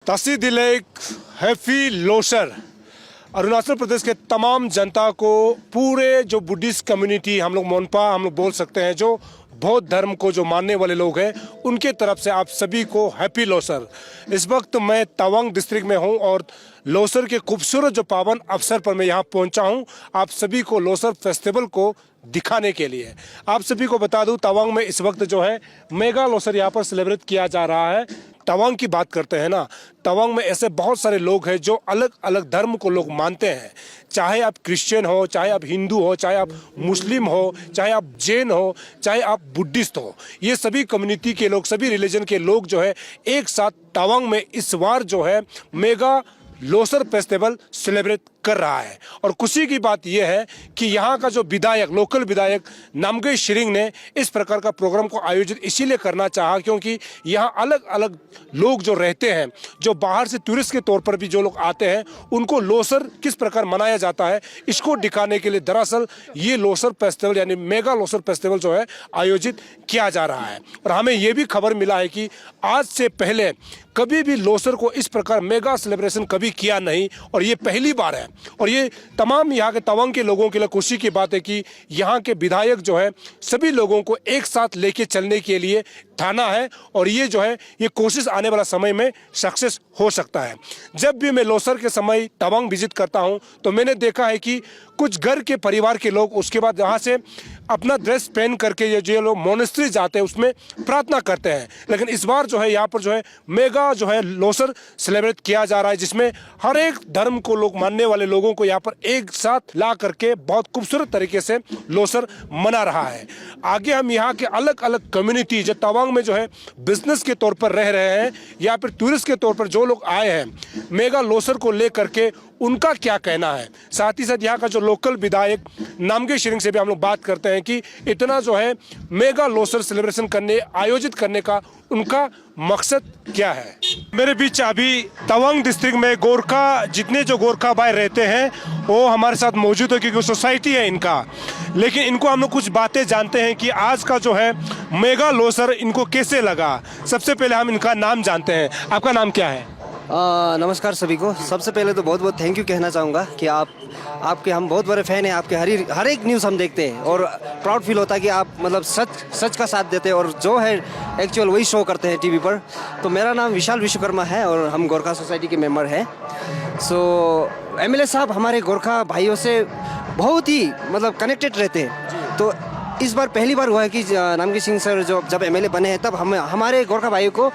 तसी Dilaik happy Losar. Arunachal Pradesh के तमाम जनता को, पूरे जो बुद्धिस्ट कम्युनिटी हम लोग मोनपा हम लोग बोल सकते हैं, जो बौद्ध धर्म को जो मानने वाले लोग हैं, उनके तरफ से आप सभी को हैप्पी लोसर। इस वक्त मैं तवांग डिस्ट्रिक्ट में हूं और लोसर के खूबसूरत जो पावन अवसर पर मैं यहां पहुंचा हूं आप सभी को लोसर फेस्टिवल को दिखाने के लिए। आप सभी को बता दूं, तवांग में इस वक्त जो है मेगा लोसर यहां पर सेलिब्रेट किया जा रहा है। तवांग की बात करते हैं ना, तवांग में ऐसे बहुत सारे लोग हैं जो अलग अलग धर्म को लोग मानते हैं। चाहे आप क्रिश्चियन हो, चाहे आप हिंदू हो, चाहे आप मुस्लिम हो, चाहे आप जैन हो, चाहे आप बुद्धिस्ट हो, ये सभी कम्युनिटी के लोग, सभी रिलीजन के लोग जो है एक साथ तवांग में इस बार जो है मेगा लोसर फेस्टिवल सेलिब्रेट कर रहा है। और खुशी की बात यह है कि यहाँ का जो विधायक, लोकल विधायक नामगे शिरिंग ने इस प्रकार का प्रोग्राम को आयोजित इसीलिए करना चाहा क्योंकि यहाँ अलग अलग लोग जो रहते हैं, जो बाहर से टूरिस्ट के तौर पर भी जो लोग आते हैं, उनको लोसर किस प्रकार मनाया जाता है इसको दिखाने के लिए दरअसल ये लोसर फेस्टिवल यानी मेगा लोसर फेस्टिवल जो है आयोजित किया जा रहा है। और हमें ये भी खबर मिला है कि आज से पहले कभी भी लोसर को इस प्रकार मेगा सेलिब्रेशन कभी किया नहीं और ये पहली बार है। और ये तमाम यहाँ के तवांग के लोगों के लिए खुशी की बात है कि यहाँ के विधायक जो है सभी लोगों को एक साथ लेके चलने के लिए ठाना है और ये जो है ये कोशिश आने वाला समय में सक्सेस हो सकता है। जब भी मैं लोसर के समय तवांग विजिट करता हूँ तो मैंने देखा है कि कुछ घर के परिवार के लोग उसके बाद यहाँ से अपना ड्रेस पहन करके ये जो लोग मोनेस्ट्री जाते हैं उसमें प्रार्थना करते हैं। लेकिन इस बार जो है यहाँ पर जो है मेगा जो है लोसर सेलिब्रेट किया जा रहा है, जिसमें हर एक धर्म को लोग मानने वाले लोगों को यहाँ पर एक साथ ला करके बहुत खूबसूरत तरीके से लोसर मना रहा है। आगे हम यहाँ के अलग अलग कम्युनिटी जो तवांग में जो है बिजनेस के तौर पर रह रहे हैं या फिर टूरिस्ट के तौर पर जो लोग आए हैं मेगा लोसर को लेकर के उनका क्या कहना है, साथ ही साथ यहाँ का जो लोकल विधायक नामगे शिरिंग से भी हम लोग बात करते हैं कि इतना जो है मेगा लोसर सेलिब्रेशन आयोजित करने का उनका मकसद क्या है। मेरे बीच अभी तवांग डिस्ट्रिक्ट में गोरखा जितने जो गोरखा भाई रहते हैं वो हमारे साथ मौजूद है क्योंकि सोसाइटी है इनका। लेकिन इनको हम लोग कुछ बातें जानते हैं कि आज का जो है मेगा लोसर इनको कैसे लगा। सबसे पहले हम इनका नाम जानते हैं। आपका नाम क्या है? नमस्कार सभी को। सबसे पहले तो बहुत बहुत थैंक यू कहना चाहूँगा कि आपके हम बहुत बड़े फ़ैन हैं। आपके हर एक न्यूज़ हम देखते हैं और प्राउड फील होता है कि आप मतलब सच का साथ देते हैं और जो है एक्चुअल वही शो करते हैं टीवी पर। तो मेरा नाम विशाल विश्वकर्मा है और हम गोरखा सोसाइटी के मेंबर हैं। एमएलए साहब हमारे गोरखा भाइयों से बहुत ही मतलब कनेक्टेड रहते हैं। तो इस बार पहली बार हुआ है कि नामगे सिंह सर जब एमएलए बने हैं तब हमारे गोरखा भाइयों को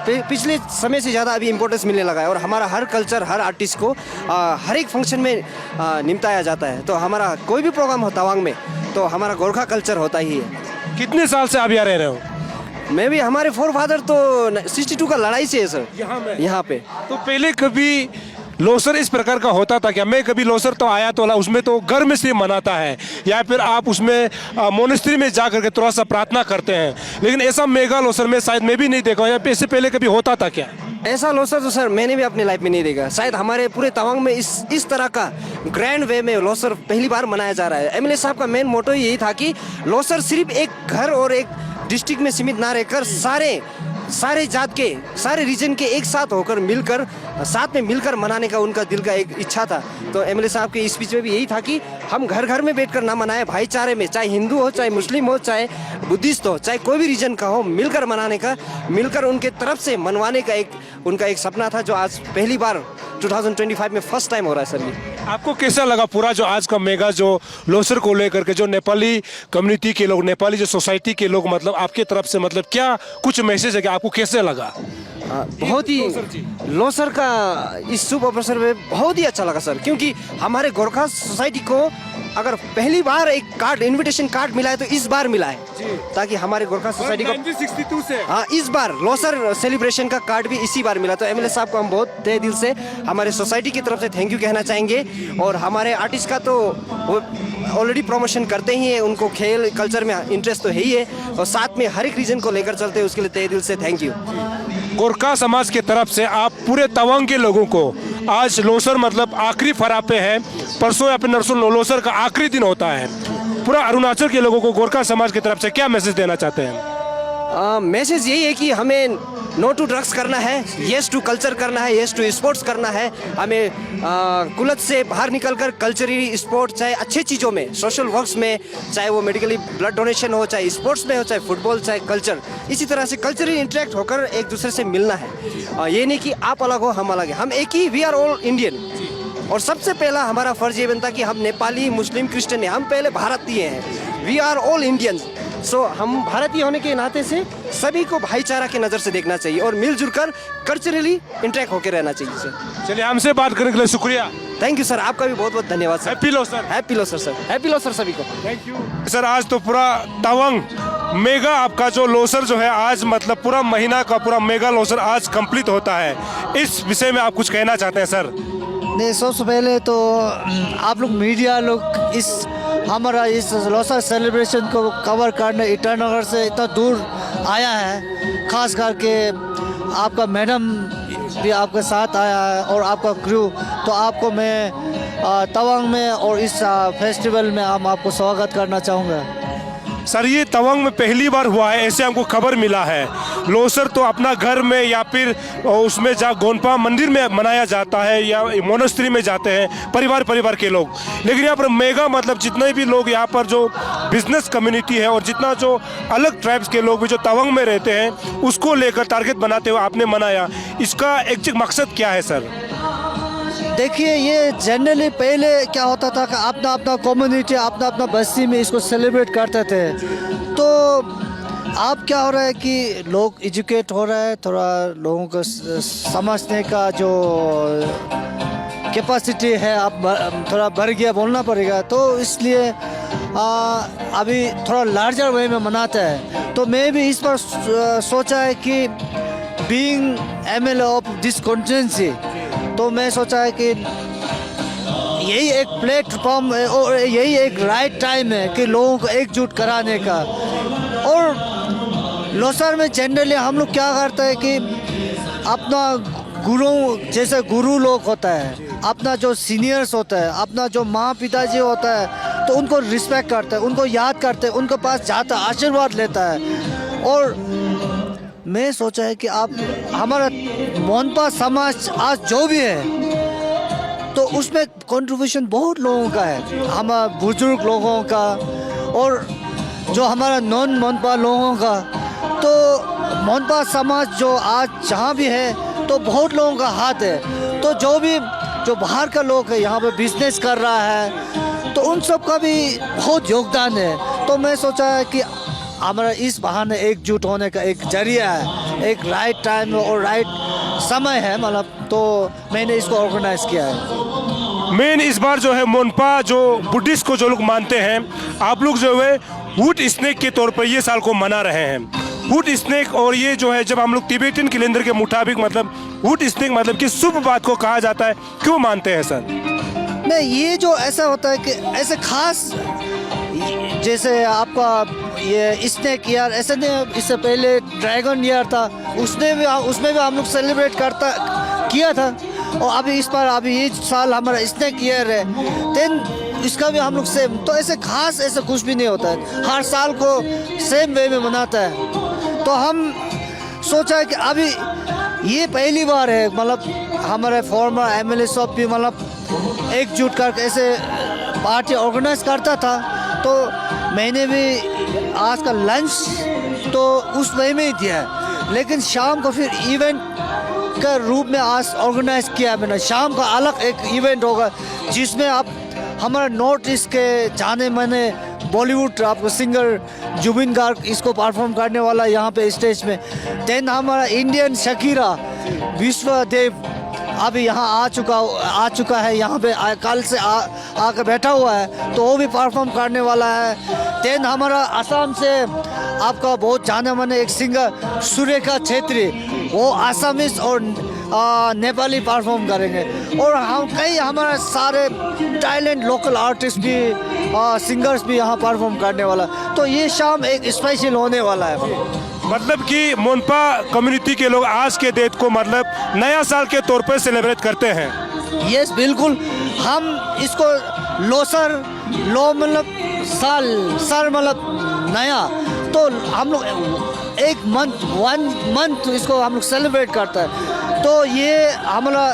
पिछले समय से ज़्यादा अभी इम्पोर्टेंस मिलने लगा है और हमारा हर कल्चर, हर आर्टिस्ट को हर एक फंक्शन में निपटाया जाता है। तो हमारा कोई भी प्रोग्राम हो तवांग में तो हमारा गोरखा कल्चर होता ही है। कितने साल से आप यहाँ रह रहे हो? मैं भी, हमारे फोर फादर तो 62 का लड़ाई से है सर यहाँ पे। तो पहले कभी लोसर इस प्रकार का होता था क्या? मैं कभी लोसर तो आया तो उसमें तो घर में सिर्फ मनाता है या फिर आप उसमें मोनेस्ट्री में जा करके थोड़ा सा प्रार्थना करते हैं, लेकिन ऐसा मेगा लोसर में शायद मैं भी नहीं देखा हूँ। इससे पहले कभी होता था क्या ऐसा लोसर? तो सर मैंने भी अपनी लाइफ में नहीं देखा। शायद हमारे पूरे तवांग में इस तरह का ग्रैंड वे में लोसर पहली बार मनाया जा रहा है। एमएलए साहब का मेन मोटो यही था कि लोसर सिर्फ एक घर और एक डिस्ट्रिक्ट में सीमित ना रहकर सारे जात के, सारे रीजन के एक साथ होकर साथ में मिलकर मनाने का उनका दिल का एक इच्छा था। तो एमएलए साहब के स्पीच में भी यही था कि हम घर घर में बैठकर ना मनाएं, भाईचारे में, चाहे हिंदू हो, चाहे मुस्लिम हो, चाहे बुद्धिस्ट हो, चाहे कोई भी रीजन का हो, मिलकर मनाने का, मिलकर उनके तरफ से मनवाने का उनका एक सपना था जो आज पहली बार 2025 में फर्स्ट टाइम हो रहा है सर। ये आपको कैसा लगा पूरा जो आज का मेगा जो लोसर को लेकर के जो नेपाली कम्युनिटी के लोग, नेपाली जो सोसाइटी के लोग मतलब आपके तरफ से मतलब क्या कुछ मैसेज है कि आपको कैसे लगा? बहुत ही लोसर का इस शुभ अवसर में बहुत ही अच्छा लगा सर, क्योंकि हमारे गोरखा सोसाइटी को अगर पहली बार एक कार्ड, इनविटेशन कार्ड मिला है तो इस बार मिला है ताकि हमारे गोरखा सोसाइटी को 1962 से इस बार लोसर सेलिब्रेशन का कार्ड भी इसी बार मिला। तो एमएलए साहब को हम बहुत तहे दिल से हमारे सोसाइटी की तरफ से थैंक यू कहना चाहेंगे। और हमारे आर्टिस्ट का तो वो ऑलरेडी प्रमोशन करते ही है, उनको खेल कल्चर में इंटरेस्ट तो है ही है और साथ में हर एक रीजन को लेकर चलते हैं, उसके लिए तहे दिल से थैंक यू। गोरखा समाज की तरफ से आप पूरे तवांग के लोगों को आज लोसर मतलब आखिरी फरापे है, परसों या फिर नरसों लोसर का आखिरी दिन होता है, पूरा अरुणाचल के लोगों को गोरखा समाज की तरफ से क्या मैसेज देना चाहते हैं? मैसेज यही है कि हमें नो टू ड्रग्स करना है, येस टू कल्चर करना है, येस टू स्पोर्ट्स करना है। हमें कुलत से बाहर निकलकर कल्चरली स्पोर्ट, चाहे अच्छी चीज़ों में, सोशल वर्क्स में, चाहे वो मेडिकली ब्लड डोनेशन हो, चाहे स्पोर्ट्स में हो, चाहे फुटबॉल, चाहे कल्चर, इसी तरह से कल्चरली इंटरेक्ट होकर एक दूसरे से मिलना है। ये नहीं कि आप अलग हो हम अलग हैं, हम एक ही, वी आर ऑल इंडियन। और सबसे पहला हमारा फर्ज ये बनता कि हम नेपाली, मुस्लिम, क्रिश्चियन हैं, हम पहले भारतीय हैं, वी आर ऑल इंडियंस। सो हम भारतीय होने के नाते से सभी को भाईचारा की नज़र से देखना चाहिए और मिलजुल कर कल्चरली इंटरेक्ट होकर रहना चाहिए सर। चलिए, हमसे बात करने के लिए शुक्रिया। थैंक यू सर, आपका भी बहुत बहुत धन्यवाद sir. Happy Losar. Happy Losar sir, happy Losar सभी को। Thank you sir. आज तो पूरा तवांग मेगा आपका जो लोसर जो है आज मतलब पूरा महीना का पूरा मेगा लोसर आज कंप्लीट होता है। इस विषय में आप कुछ कहना चाहते हैं सर? नहीं, सबसे पहले तो आप लोग मीडिया लोग इस हमारा इस लोसर सेलिब्रेशन को कवर करने ईटानगर से इतना दूर आया है, खास करके आपका मैडम भी आपके साथ आया है और आपका क्रू, तो आपको मैं तवांग में और इस फेस्टिवल में हम आपको स्वागत करना चाहूँगा। सर, ये तवांग में पहली बार हुआ है, ऐसे हमको खबर मिला है। लोसर तो अपना घर में या फिर उसमें जा गोनपा मंदिर में मनाया जाता है या मोनेस्ट्री में जाते हैं परिवार के लोग, लेकिन यहाँ पर मेगा मतलब जितने भी लोग यहाँ पर जो बिजनेस कम्युनिटी है और जितना जो अलग ट्राइब्स के लोग भी जो तवांग में रहते हैं उसको लेकर टारगेट बनाते हुए आपने मनाया। इसका एक मकसद क्या है सर? देखिए, ये जनरली पहले क्या होता था कि अपना अपना कम्युनिटी, अपना अपना बस्ती में इसको सेलिब्रेट करते थे। तो अब क्या हो रहा है कि लोग एजुकेट हो रहा है, थोड़ा लोगों को समझने का जो कैपेसिटी है अब थोड़ा बढ़ गया, बोलना पड़ेगा। तो इसलिए अभी थोड़ा लार्जर वे में मनाते हैं। तो मैं भी इस पर सोचा है कि being MLA of this constituency, तो मैं सोचा है कि यही एक प्लेटफॉर्म है और यही एक राइट टाइम है कि लोगों को एकजुट कराने का। और लोसर में जनरली हम लोग क्या करते हैं कि अपना गुरु, जैसे गुरु लोग होता है, अपना जो सीनियर्स होता है, अपना जो माँ पिताजी होता है, तो उनको रिस्पेक्ट करते हैं, उनको याद करते हैं, उनके पास जाता है, आशीर्वाद लेता है। और मैं सोचा है कि आप हमारा मोनपा समाज आज जो भी है तो उसमें कंट्रीब्यूशन बहुत लोगों का है, हमारे बुजुर्ग लोगों का और जो हमारा नॉन मोनपा लोगों का। तो मोनपा समाज जो आज जहाँ भी है तो बहुत लोगों का हाथ है। तो जो बाहर का लोग है यहाँ पे बिजनेस कर रहा है, तो उन सब का भी बहुत योगदान है। तो मैं सोचा है कि हमारा इस बहाने एकजुट होने का एक जरिया है, एक राइट टाइम और राइट समय है, मतलब तो मैंने इसको ऑर्गेनाइज किया है। मेन इस बार जो है मोनपा जो बुद्धिस्ट को जो लोग मानते हैं, आप लोग जो है वुड स्नेक के तौर पर ये साल को मना रहे हैं। वुड स्नेक, और ये जो है जब हम लोग तिब्बतन कैलेंडर के मुताबिक मतलब वुड स्नेक मतलब कि शुभ बात को कहा जाता है, क्यों मानते हैं सर? नहीं, ये जो ऐसा होता है कि ऐसे खास जैसे आपका ये स्नेक ईयर, ऐसे नहीं, इससे पहले ड्रैगन ईयर था, उसमें भी हम लोग सेलिब्रेट किया था। और अभी इस बार अभी ये साल हमारा स्नेक ईयर है, देन इसका भी हम लोग सेम। तो ऐसे खास ऐसा कुछ भी नहीं होता है, हर साल को सेम वे में मनाता है। तो हम सोचा है कि अभी ये पहली बार है, मतलब हमारे फॉर्मर MLA सब भी मतलब एकजुट करके ऐसे पार्टी ऑर्गेनाइज करता था। तो मैंने भी आज का लंच तो उस वे में ही दिया है, लेकिन शाम को फिर इवेंट का रूप में आज ऑर्गेनाइज किया है मैंने। शाम का अलग एक इवेंट होगा जिसमें आप हमारा नॉर्थ ईस्ट के जाने माने बॉलीवुड आपको सिंगर जुबिन गार्ग इसको परफॉर्म करने वाला यहाँ पे स्टेज में। देन हमारा इंडियन शकीरा विश्वदेव अभी यहाँ आ चुका है, यहाँ पे कल से आकर बैठा हुआ है, तो वो भी परफॉर्म करने वाला है। देन हमारा असम से आपका बहुत जाने माने एक सिंगर सुरेखा छेत्री, वो आसामीज और नेपाली परफॉर्म करेंगे। और हम कई हमारे सारे टैलेंट लोकल आर्टिस्ट भी सिंगर्स भी यहाँ परफॉर्म करने वाला। तो ये शाम एक स्पेशल होने वाला है। मतलब कि मोनपा कम्युनिटी के लोग आज के डेट को मतलब नया साल के तौर पर सेलिब्रेट करते हैं। यस, बिल्कुल। हम इसको लोसर लो मतलब साल मतलब नया, तो हम लोग एक मंथ 1 मंथ इसको हम लोग सेलिब्रेट करता है। तो ये हमारा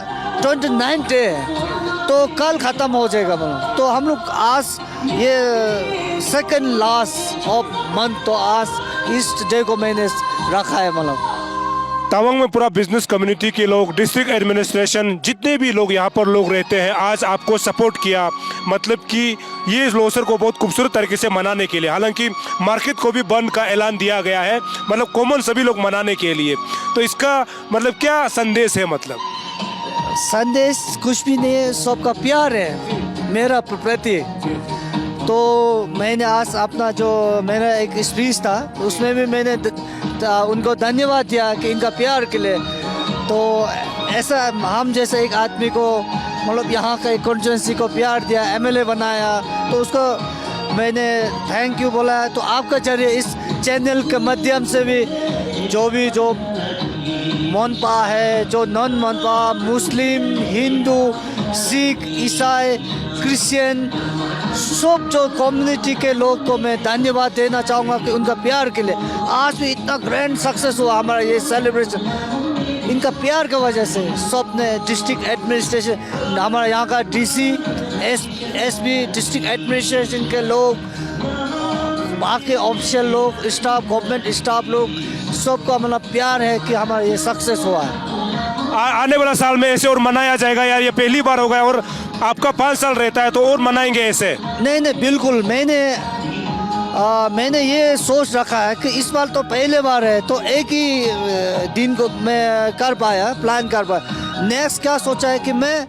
29 डे है, तो कल ख़त्म हो जाएगा मतलब। तो हम लोग आज ये सेकंड लास्ट ऑफ मंथ, तो आज इस डे को मैंने रखा है मतलब। तवांग में पूरा बिजनेस कम्युनिटी के लोग, डिस्ट्रिक्ट एडमिनिस्ट्रेशन, जितने भी लोग यहाँ पर लोग रहते हैं, आज आपको सपोर्ट किया, मतलब कि ये लोसर को बहुत खूबसूरत तरीके से मनाने के लिए। हालांकि मार्केट को भी बंद का ऐलान दिया गया है, मतलब कॉमन सभी लोग मनाने के लिए। तो इसका मतलब क्या संदेश है? मतलब संदेश कुछ भी नहीं है, सबका प्यार है मेरा प्रति। तो मैंने आज अपना जो मेरा एक स्पीच था उसमें भी मैंने उनको धन्यवाद दिया कि इनका प्यार के लिए। तो ऐसा हम जैसे एक आदमी को मतलब यहाँ का एक कॉन्स्टिट्यूंसी को प्यार दिया, एमएलए बनाया, तो उसको मैंने थैंक यू बोला। तो आपका जरिए इस चैनल के माध्यम से भी जो मोनपा है, जो नॉन मोनपा, मुस्लिम, हिंदू, सिख, ईसाई, क्रिश्चियन, सब जो कम्युनिटी के लोग को मैं धन्यवाद देना चाहूँगा कि उनका प्यार के लिए आज भी इतना ग्रैंड सक्सेस हुआ हमारा ये सेलिब्रेशन। इनका प्यार की वजह से सब ने, डिस्ट्रिक्ट एडमिनिस्ट्रेशन, हमारा यहाँ का डीसी, एसपी, डिस्ट्रिक्ट एडमिनिस्ट्रेशन के लोग, बाकी ऑफिशियल लोग, स्टाफ, गवर्नमेंट स्टाफ लोग, सबका मतलब प्यार है कि हमारा ये सक्सेस हुआ है। आने वाला साल में ऐसे और मनाया जाएगा यार? ये पहली बार होगा और आपका 5 साल रहता है, तो और मनाएंगे ऐसे? नहीं बिल्कुल, मैंने ये सोच रखा है कि इस बार तो पहले बार है, तो एक ही दिन को मैं कर पाया, प्लान कर पाया। नेक्स्ट क्या सोचा है कि मैं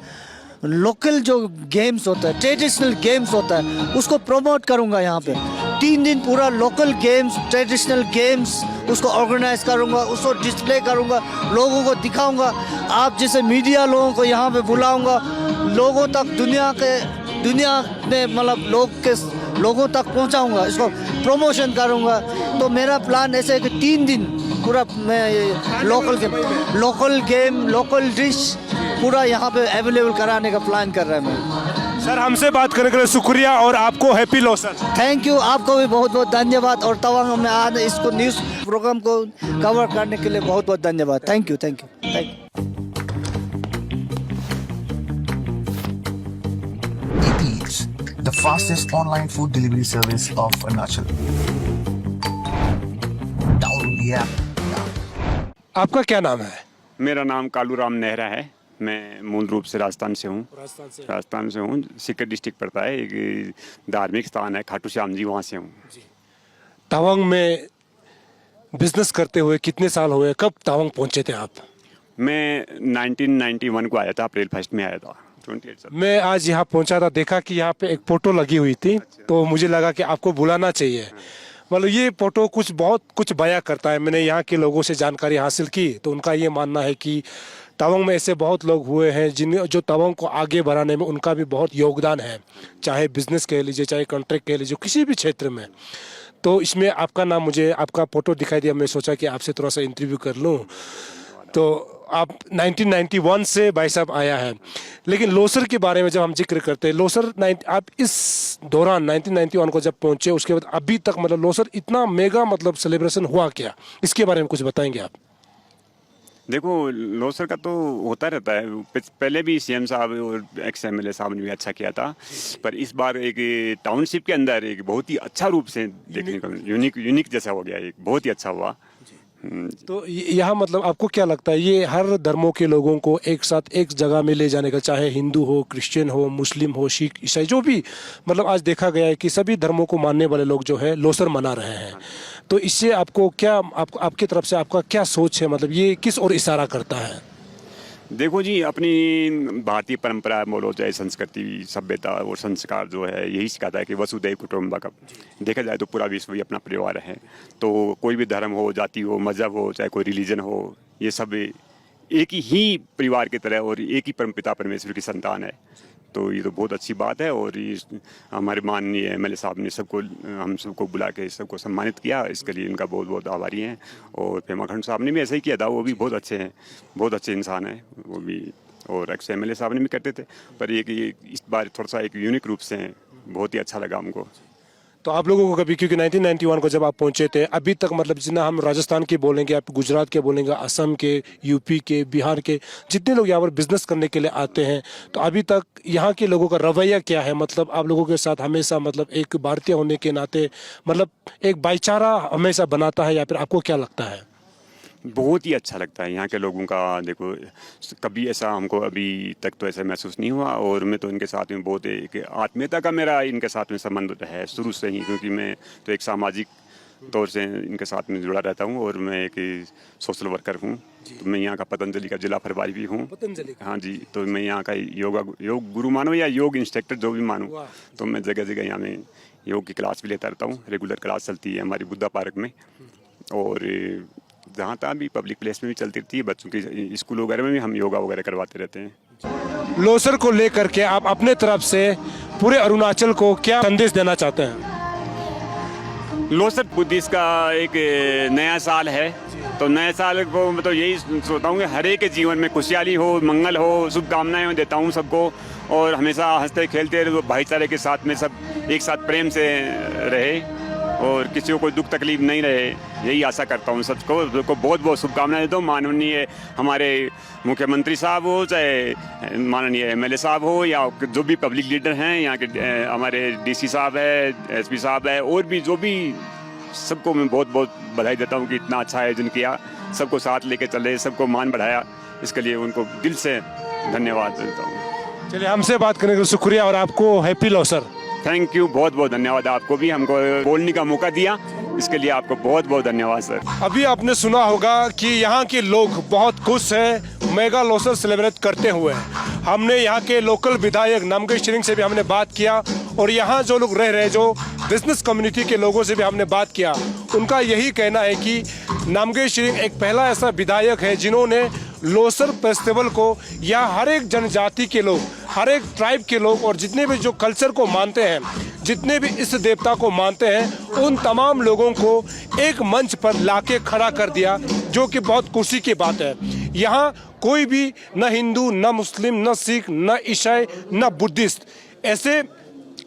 लोकल जो गेम्स होता है, ट्रेडिशनल गेम्स होता है, उसको प्रमोट करूँगा यहाँ पे। 3 दिन पूरा लोकल गेम्स, ट्रेडिशनल गेम्स उसको ऑर्गेनाइज करूँगा, उसको डिस्प्ले करूँगा, लोगों को दिखाऊँगा। आप जैसे मीडिया लोगों को यहाँ पे बुलाऊँगा, लोगों तक दुनिया में मतलब लोगों तक पहुँचाऊँगा, इसको प्रमोशन करूँगा। तो मेरा प्लान ऐसे है कि 3 दिन पूरा मैं लोकल गेम, लोकल डिश पूरा यहाँ पे अवेलेबल कराने का प्लान कर रहा है मैं। सर, हमसे बात करने के लिए शुक्रिया और आपको हैप्पी लोसर। थैंक यू, आपको भी बहुत बहुत धन्यवाद। और तवांग में आज इसको न्यूज़ प्रोग्राम को कवर करने के लिए बहुत बहुत धन्यवाद। Thank you. Eats, the fastest online food delivery service of Arunachal. Download the app now. आपका क्या नाम है? मेरा नाम कालूराम नेहरा है। मैं मूल रूप से राजस्थान से हूँ। सीकर डिस्ट्रिक्ट पड़ता है, एक धार्मिक स्थान है खाटू श्याम जी, वहाँ से हूँ। तवांग में बिजनेस करते हुए कितने साल हुए? कब तवांग पहुँचे थे आप? मैं 1991 को आया था, अप्रैल 1 में आया था। 28 साल। मैं आज यहाँ पहुँचा था, देखा कि यहाँ पे एक फोटो लगी हुई थी, तो मुझे लगा कि आपको बुलाना चाहिए। मतलब ये फोटो बहुत कुछ बयां करता है। मैंने यहाँ के लोगों से जानकारी हासिल की, तो उनका ये मानना है कि तवांग में ऐसे बहुत लोग हुए हैं जो तवांग को आगे बढ़ाने में उनका भी बहुत योगदान है, चाहे बिजनेस कह लीजिए, चाहे कॉन्ट्रैक्ट कह लीजिए, किसी भी क्षेत्र में। तो इसमें आपका नाम, मुझे आपका फोटो दिखाई दिया, मैं सोचा कि आपसे थोड़ा सा इंटरव्यू कर लूँ। तो आप 1991 से भाई साहब आया है, लेकिन लोसर के बारे में जब हम जिक्र करते हैं, लोसर आप इस दौरान 1991 को जब पहुँचे, उसके बाद अभी तक मतलब लोसर इतना मेगा मतलब सेलिब्रेशन हुआ क्या, इसके बारे में कुछ बताएंगे आप? देखो, लोसर का तो होता रहता है। पहले भी सीएम साहब और एक्स एमएलए साहब ने भी अच्छा किया था, पर इस बार एक टाउनशिप के अंदर एक बहुत ही अच्छा रूप से देखने को यूनिक जैसा हो गया, एक बहुत ही अच्छा हुआ। तो यहाँ मतलब आपको क्या लगता है, ये हर धर्मों के लोगों को एक साथ एक जगह में ले जाने का, चाहे हिंदू हो, क्रिश्चियन हो, मुस्लिम हो, सिख, ईसाई, जो भी, मतलब आज देखा गया है कि सभी धर्मों को मानने वाले लोग जो है लोसर मना रहे हैं। तो इससे आपको क्या, आपकी तरफ से आपका क्या सोच है, मतलब ये किस ओर इशारा करता है? देखो जी, अपनी भारतीय परंपरा बोलो, चाहे संस्कृति, सभ्यता और संस्कार जो है, यही सिखाता है कि वसुधैव कुटुंबकम। देखा जाए तो पूरा विश्व ही अपना परिवार है। तो कोई भी धर्म हो, जाति हो, मजहब हो, चाहे कोई रिलीजन हो, ये सब एक ही परिवार की तरह और एक ही परमपिता परमेश्वर की संतान है। तो ये तो बहुत अच्छी बात है। और ये हमारे माननीय एमएलए साहब ने हम सबको बुला के सबको सम्मानित किया, इसके लिए इनका बहुत बहुत आभारी हैं। और पेमा खंड साहब ने भी ऐसा ही किया था, वो भी बहुत अच्छे हैं, बहुत अच्छे इंसान हैं वो भी। और एक्स एमएलए साहब ने भी करते थे, पर ये कि इस बार थोड़ा सा एक यूनिक रूप से हैं, बहुत ही अच्छा लगा हमको। तो आप लोगों को कभी, क्योंकि 1991 को जब आप पहुंचे थे, अभी तक मतलब जितना हम राजस्थान के बोलेंगे, आप गुजरात के बोलेंगे, असम के, यूपी के, बिहार के, जितने लोग यहाँ पर बिजनेस करने के लिए आते हैं, तो अभी तक यहाँ के लोगों का रवैया क्या है? मतलब आप लोगों के साथ हमेशा, मतलब एक भारतीय होने के नाते, मतलब एक भाईचारा हमेशा बनाता है, या फिर आपको क्या लगता है? बहुत ही अच्छा लगता है यहाँ के लोगों का। देखो, कभी ऐसा हमको अभी तक तो ऐसा महसूस नहीं हुआ, और मैं तो इनके साथ में बहुत एक आत्मीयता का मेरा इनके साथ में संबंध है शुरू से ही, क्योंकि मैं तो एक सामाजिक तौर से इनके साथ में जुड़ा रहता हूँ, और मैं एक सोशल वर्कर हूँ। तो मैं यहाँ का पतंजलि का जिला प्रभारी भी हूँ। हाँ जी, तो मैं यहाँ का योग गुरु मानो या योग इंस्ट्रक्टर जो भी मानो, तो मैं जगह जगह यहाँ में योग की क्लास भी लेता रहता हूँ। रेगुलर क्लास चलती है हमारी बुद्धा पार्क में, और जहाँ तहाँ भी पब्लिक प्लेस में भी चलती रहती है। बच्चों की स्कूल वगैरह में भी हम योगा वगैरह करवाते रहते हैं। लोसर को लेकर के आप अपने तरफ से पूरे अरुणाचल को क्या संदेश देना चाहते हैं? लोसर बुद्धिस्ट का एक नया साल है, तो नए साल को मैं तो यही सोचता हूँ कि हर एक के जीवन में खुशहाली हो, मंगल हो, शुभकामनाएं देता हूँ सबको, और हमेशा हंसते खेलते रहे, भाईचारे के साथ में सब एक साथ प्रेम से रहे, और किसी को कोई दुख तकलीफ नहीं रहे, यही आशा करता हूँ सबको बहुत बहुत शुभकामनाएं देता हूँ। माननीय हमारे मुख्यमंत्री साहब हो, चाहे माननीय एमएलए साहब हो, या जो भी पब्लिक लीडर हैं यहाँ के, हमारे डीसी साहब है, एसपी साहब है, और भी जो भी, सबको मैं बहुत बहुत बधाई देता हूँ कि इतना अच्छा आयोजन किया, सबको साथ लेके चले, सबको मान बढ़ाया, इसके लिए उनको दिल से धन्यवाद देता हूँ। चलिए, हमसे बात करने के लिए शुक्रिया, और आपको हैप्पी लोसर। थैंक यू, बहुत बहुत धन्यवाद। आपको भी हमको बोलने का मौका दिया, इसके लिए आपको बहुत बहुत धन्यवाद सर। अभी आपने सुना होगा कि यहाँ के लोग बहुत खुश हैं मेगा लोसर सेलिब्रेट करते हुए। हमने यहाँ के लोकल विधायक नामगे शिरिंग से भी हमने बात किया, और यहाँ जो लोग रह रहे, जो बिजनेस कम्युनिटी के लोगों से भी हमने बात किया। उनका यही कहना है कि नामगे शिरिंग एक पहला ऐसा विधायक है जिन्होंने लोसर फेस्टिवल को, या हर एक जनजाति के लोग, हर एक ट्राइब के लोग, और जितने भी जो कल्चर को मानते हैं, जितने भी इस देवता को मानते हैं, उन तमाम लोगों को एक मंच पर लाके खड़ा कर दिया, जो कि बहुत खुशी की बात है। यहाँ कोई भी न हिंदू, न मुस्लिम, न सिख, न ईसाई, न बुद्धिस्ट ऐसे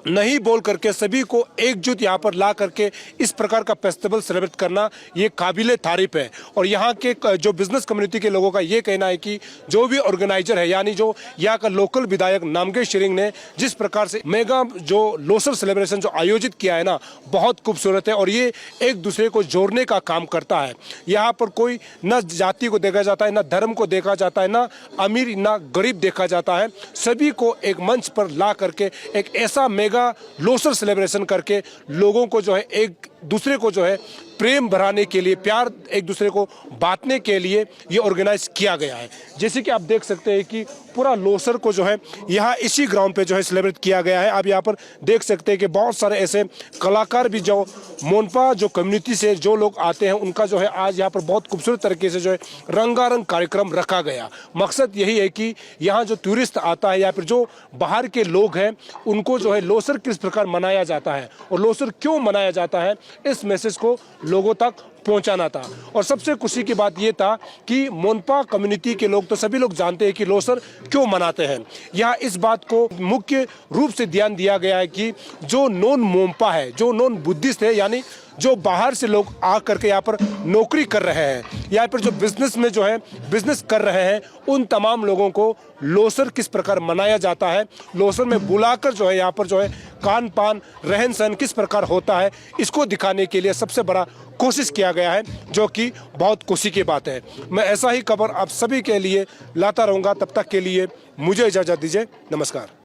नहीं बोल करके सभी को एकजुट यहाँ पर ला करके इस प्रकार का फेस्टिवल सेलिब्रेट करना, ये काबिले तारीफ है। और यहाँ के जो बिजनेस कम्युनिटी के लोगों का ये कहना है कि जो भी ऑर्गेनाइजर है, यानी जो यहाँ का लोकल विधायक नामगे शिरिंग ने जिस प्रकार से मेगा जो लोसर सेलिब्रेशन जो आयोजित किया है ना, बहुत खूबसूरत है, और ये एक दूसरे को जोड़ने का काम करता है। यहाँ पर कोई न जाति को देखा जाता है, न धर्म को देखा जाता है, न अमीर न गरीब देखा जाता है। सभी को एक मंच पर ला करके एक ऐसा मेगा लोसर सेलिब्रेशन करके लोगों को जो है एक दूसरे को जो है प्रेम बढ़ाने के लिए, प्यार एक दूसरे को बांटने के लिए ये ऑर्गेनाइज किया गया है। जैसे कि आप देख सकते हैं कि पूरा लोसर को जो है यहाँ इसी ग्राउंड पे जो है सेलिब्रेट किया गया है। आप यहाँ पर देख सकते हैं कि बहुत सारे ऐसे कलाकार भी जो मोनपा जो कम्युनिटी से जो लोग आते हैं, उनका जो है आज यहाँ पर बहुत खूबसूरत तरीके से जो है रंगारंग कार्यक्रम रखा गया। मकसद यही है कि यहाँ जो टूरिस्ट आता है या फिर जो बाहर के लोग हैं, उनको जो है लोसर किस प्रकार मनाया जाता है और लोसर क्यों मनाया जाता है, इस मैसेज को लोगों तक पहुंचाना था। और सबसे खुशी की बात यह था कि मोनपा कम्युनिटी के लोग तो सभी लोग जानते हैं कि लोसर क्यों मनाते हैं। यहाँ इस बात को मुख्य रूप से ध्यान दिया गया है कि जो नॉन मोनपा है, जो नॉन बुद्धिस्ट है, यानी जो बाहर से लोग आ करके यहाँ पर नौकरी कर रहे हैं, यहाँ पर जो बिजनेस में जो है बिजनेस कर रहे हैं, उन तमाम लोगों को लोसर किस प्रकार मनाया जाता है, लोसर में बुलाकर जो है यहाँ पर जो है खान पान रहन सहन किस प्रकार होता है, इसको दिखाने के लिए सबसे बड़ा कोशिश किया गया है, जो कि बहुत खुशी की बात है। मैं ऐसा ही खबर आप सभी के लिए लाता रहूँगा। तब तक के लिए मुझे इजाज़त दीजिए। नमस्कार।